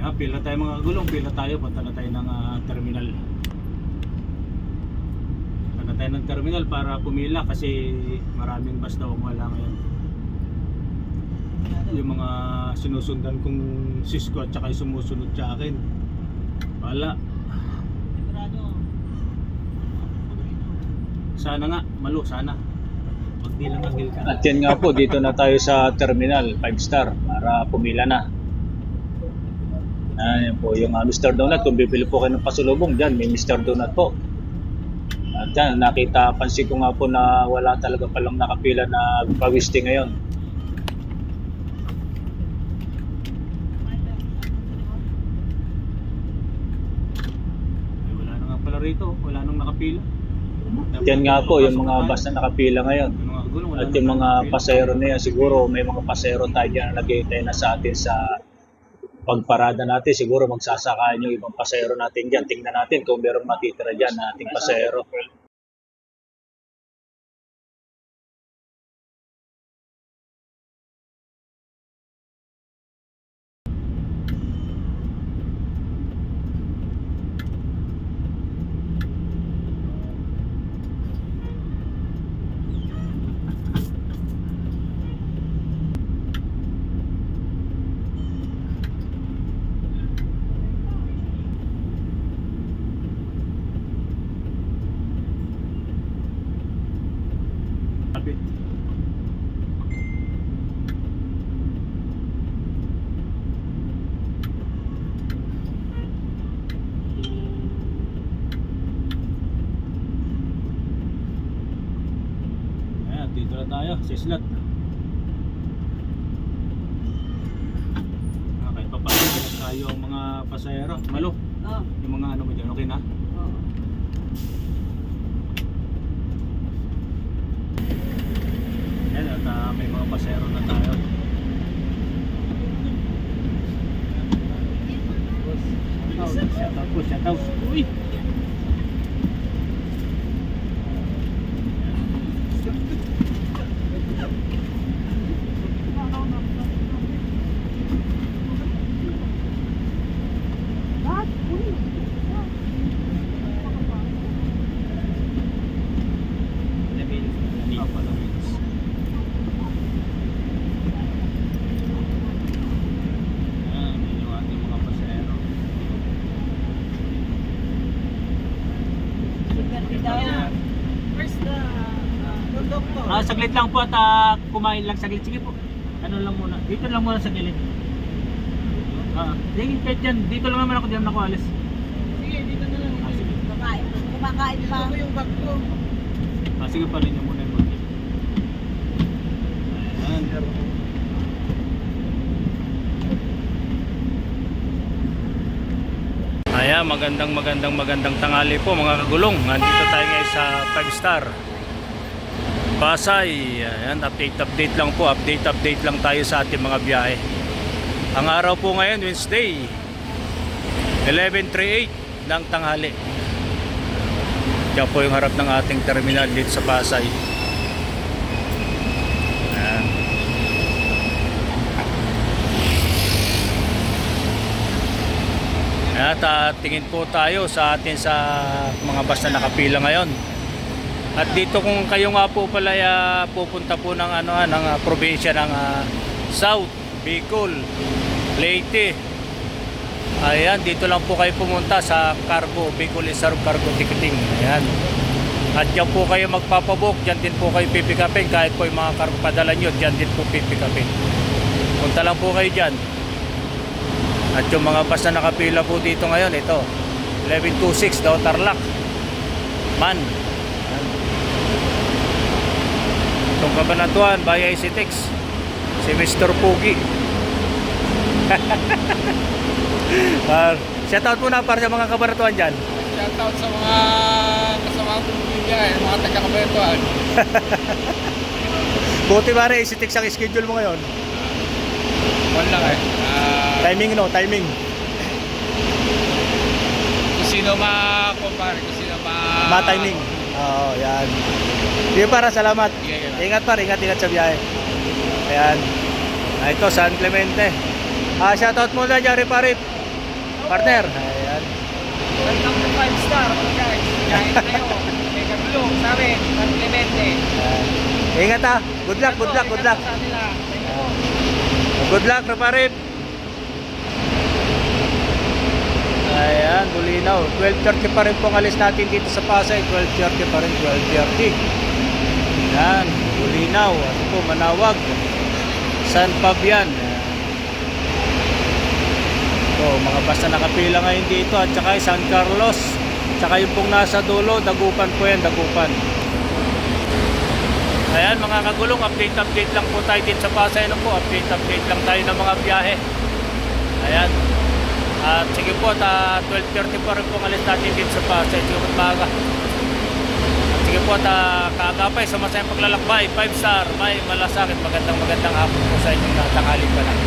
Pila tayo mga gulong, pila tayo, punta na tayo ng terminal. Punta na tayo ng terminal para pumila kasi maraming bus daw ang wala ngayon. Yung mga sinusundan kong Cisco at saka yung sumusunod sa akin, wala. Sana nga, Malo, sana. Pag di lang anggil ka. At yan nga po, dito na tayo sa Terminal 5 Star para pumila na. Yan po yung Mr. Donut. Kung bibili po kayo ng pasulubong dyan, may Mr. Donut po. At yan, pansin ko nga po na wala talaga palang nakapila na pawisti ngayon. Ay, wala na nga pala rito, wala nang nakapila. Yan nga po, yung mga bus na nakapila ngayon. Yung mga gulong, wala At nang yung mga nakapila. pasahero na yan, siguro may mga pasahero tayo dyan na nag-iintay na sa atin sa pagparada natin. Siguro magsasakayan yung ibang pasahero natin dyan. Tingnan natin kung merong matitira dyan na ating pasahero. Kapit. Ayan, dito na tayo sa slot. Kahit pa paano tayo ang mga pasahero. Malo, Oo. yung mga ano mo dyan, okay na? Oo. Ayan, at may mga pasahero na tayo. Shout out po, shout out. Uy! Saglit lang po at kumain lang saglit. Sige po. Ano lang muna. Dito lang muna sa gilid. Sige, kahit dyan. Dito lang naman ako dyan ako alis. Sige, dito na lang. Sige. Kumakain pa. Ito yung bag ko. Sige pa rin yung muna yung bag. Ayan. Ayan, magandang tanghali po mga kagulong. Nandito tayo ngayon sa 5 Star Pasay. Ayan, update lang po. Update lang tayo sa ating mga biyahe. Ang araw po ngayon, Wednesday 11:38 ng tanghali. Diyan po yung harap ng ating terminal dito sa Pasay. Ayan. At tingin po tayo sa mga bus na nakapila ngayon. At dito kung kayo nga po pala pupunta po ng ng probinsya ng South Bicol, Leyte. Ayan, dito lang po kayo pumunta sa Cargo, Bicol Reserve Cargo Ticketing. Ayan. At diyan po kayo magpapabook, diyan din po kayo pipikapin kahit po yung mga cargo padala nyo, diyan din po pipikapin. Punta lang po kayo diyan. At yung mga bus na nakapila po dito ngayon, ito 1126 daw Tarlac Man. Itong Cabanatuan by ICTEX, si Mr. Pugi. Shoutout muna para sa mga Cabanatuan dyan. Shoutout sa mga kasama kong pamilya, mga taga-Cabanatuan. Buti ba rin ICTEX ang schedule mo ngayon? Wala lang Timing timing. Kung sino ma-compare, kung sino Ma-timing. Oo, yan. Sige para, salamat. Yeah. Ingat sa biyahe. Ayan. Ito, San Clemente. Shoutout muna dyan, Riparit. partner. Ayan. Welcome to 5 star, mga guys. Kaya kayo, may kagulong sa amin, San Clemente. Ayan. Ingat ha. Good luck, good luck, good luck. Sa nila. Thank you po. Good luck, Raparip. Ayan, Bulinaw. 12:30 pa rin pong alis natin dito sa Pasay. 12:30 pa rin, 12:30. Ayan, Bulinaw. Ano po, Manawag. San Fabian. Ito, mga basta nakapila ngayon dito. At saka San Carlos. Tsaka yung pong nasa dulo, Dagupan po yan, Dagupan. Ayan mga kagulong, update lang po tayo dito sa Pasay. Ano po, update lang tayo ng mga biyahe. Ayan. At sige po, 12:30 pa rin pong alis natin dito sa Pasay. Sige po, maaga. At sige po, kaagapay sa masayang paglalakbay. 5 star, may malasakit. Magandang hapon po sa inyong tanghali pa lang.